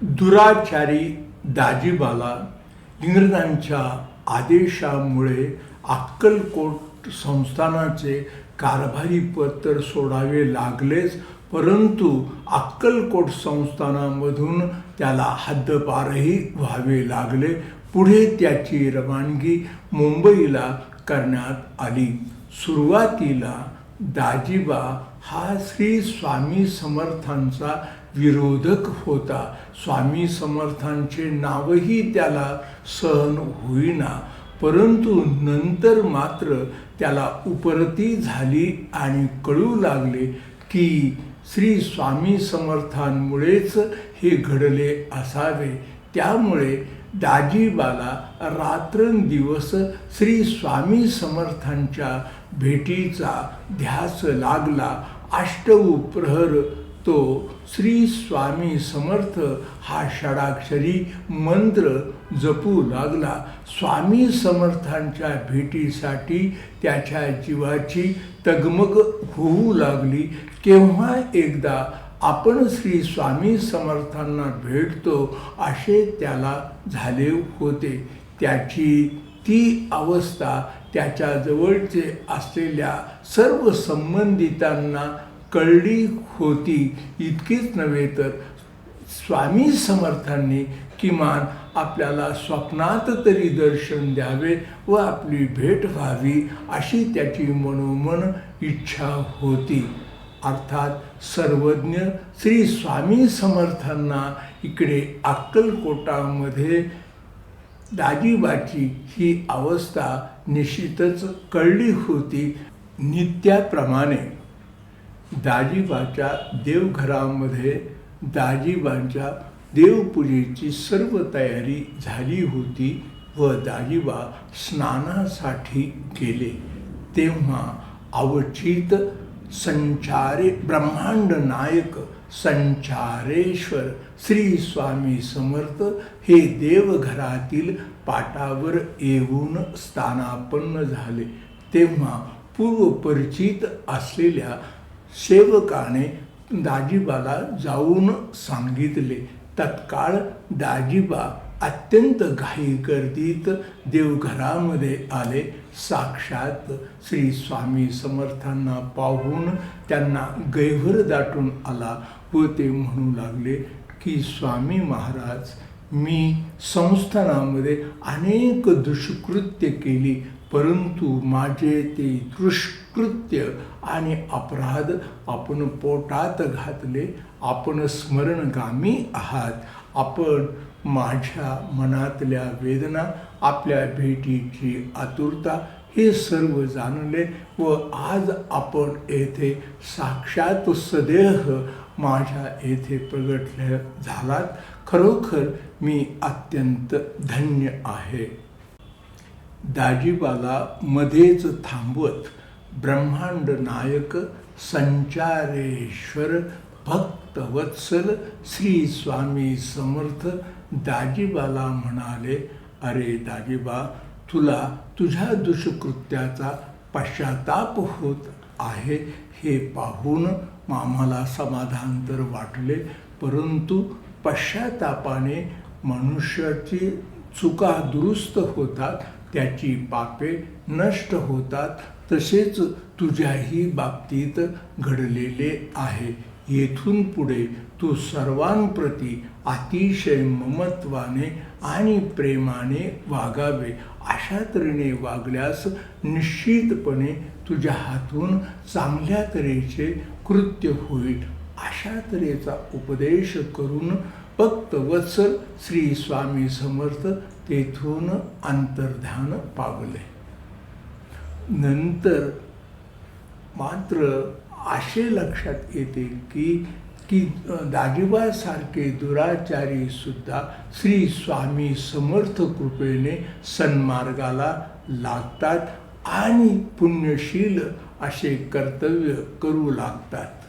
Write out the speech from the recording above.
दुराचारी दाजीबाला इंग्रजांच्या आदेशामुळे अक्कलकोट संस्थानाचे कारभारी पद तर सोडावे लागलेच, परंतु अक्कलकोट संस्थानामधून त्याला हद्दपारही व्हावे लागले. पुढे त्याची रवानगी मुंबईला करण्यात आली. सुरुवातीला दाजीबा हा श्री स्वामी समर्थांचा विरोधक होता. स्वामी समर्थांचे नावही त्याला सहन होईना, परंतु नंतर मात्र त्याला उपरती झाली आणि कळू लागले की श्री स्वामी समर्थांमुळेच हे घडले असावे. त्यामुळे दाजीबाला रात्रंदिवस श्री स्वामी समर्थांच्या भेटीचा ध्यास लागला. अष्टौ प्रहर तो श्री स्वामी समर्थ हा षडाक्षरी मंत्र जपू लागला. स्वामी समर्थांच्या भेटीसाठी त्याच्या जीवाची तगमग होऊ लागली. केव्हा एकदा आपण श्री स्वामी समर्थांना भेटतो असे त्याला झाले होते. त्याची ती अवस्था त्याच्या जवळचे असलेल्या सर्व संबंधितांना कळली होती. इतकेच नव्हे तर स्वामी समर्थांनी किमान आपल्याला स्वप्नात तरी दर्शन द्यावे व आपली भेट व्हावी अशी त्याची मनोमन इच्छा होती. अर्थात सर्वज्ञ श्री स्वामी समर्थांना इकडे अक्कलकोटामध्ये दाजीबाची ही अवस्था निश्चितच कळली होती. नित्याप्रमाणे दाजीबाच्या देवघरामध्ये दाजीबांच्या देवपूजेची सर्व तयारी झाली होती व दाजीबा स्नानासाठी गेले. तेव्हा अवचित संचारे ब्रह्मांड नायक संचारेश्वर श्री स्वामी समर्थ हे देवघरातील पाटावर येऊन स्थानापन्न झाले. तेव्हा पूर्वपरिचित असलेल्या सेवकाने दाजीबाला जाऊन सांगितले. तत्काळ दाजीबा अत्यंत घाईगर्दीत देवघरामध्ये आले. साक्षात श्री स्वामी समर्थांना पाहून त्यांना गैभर दाटून आला व ते म्हणू लागले की स्वामी महाराज, मी संस्थानामध्ये अनेक दुष्कृत्य केली, परंतु माझे ते दुष्कृत्य आणि अपराध आपण पोटात घातले. आपण स्मरणगामी आहात. आपण माझ्या मनातल्या वेदना, आपल्या भेटीची आतुरता हे सर्व जाणले व आज आपण येथे साक्षात सदेह माझ्या येथे प्रगटले झालात. खरोखर मी अत्यंत धन्य आहे. दाजीबाला मध्येच थांबवत ब्रह्मांड नायक संचारेश्वर भक्तवत्सल श्री स्वामी समर्थ दाजीबाला म्हणाले, अरे दाजीबा, तुला तुझ्या दुष्कृत्याचा पश्चाताप होत आहे हे पाहून आम्हाला समाधान तर वाटले, परंतु पश्चातापाने मनुष्याची चुका दुरुस्त होतात, त्याची पापे नष्ट होतात. तसेच तुझ्याही बाबतीत घडलेले आहे. येथून पुढे तू सर्वांप्रती अतिशय ममत्वाने आणि प्रेमाने वागावे. अशा तऱ्हेने वागल्यास निश्चितपणे तुझ्या हातून चांगल्या तऱ्हेचे कृत्य होईल. अशा तऱ्हेचा उपदेश करून भक्तवत्सल श्री स्वामी समर्थ तेथून अंतर्धान पावले. नंतर मात्र असे लक्षात येते की दाजीबासारखे दुराचारी सुद्धा श्री स्वामी समर्थ कृपेने सन्मार्गाला लागतात आणि पुण्यशील असे कर्तव्य करू लागतात.